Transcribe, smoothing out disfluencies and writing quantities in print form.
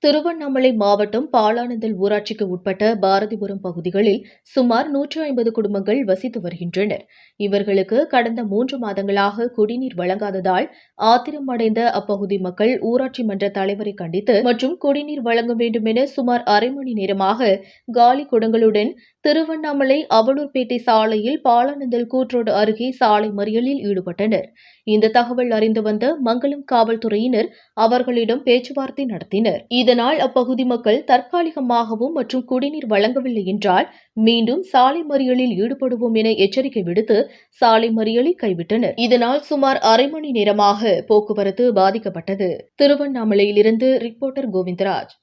திருவண்ணாமலை மாவட்டம் பாலானந்தல் ஊராட்சிக்கு உட்பட்ட பாரதிபுரம் பகுதிகளில் சுமார் 150 குடும்பங்கள் வசித்து வருகின்றனர். இவர்களுக்கு கடந்த 3 மாதங்களாக குடிநீர் வழங்காததால் ஆத்திரம் அடைந்த அப்பகுதி மக்கள் ஊராட்சி மன்ற தலைவரை கண்டித்து மற்றும் குடிநீர் வழங்க வேண்டும் என சுமார் அரை மணி நேரமாக காலி குடங்களுடன் திருவண்ணாமலை அவலூர்பேட்டை சாலையில் பாலானந்தல் கூட்ரோடு அருகே சாலை மறியலில் ஈடுபட்டனர். இந்த தகவல் அறிந்து வந்த மங்கலம் காவல்துறையினர் அவர்களிடம் பேச்சுவார்த்தை நடத்தினர். இதனால் அப்பகுதி மக்கள் தற்காலிகமாகவும் மற்றும் குடிநீர் வழங்கவில்லை என்றால் மீண்டும் சாலை மறியலில் ஈடுபடுவோம் என எச்சரிக்கை விடுத்து சாலை மறியலை கைவிட்டனர். இதனால் சுமார் அரை மணி நேரமாக போக்குவரத்து பாதிக்கப்பட்டது. திருவண்ணாமலையிலிருந்து ரிப்போர்ட்டர் கோவிந்தராஜ்.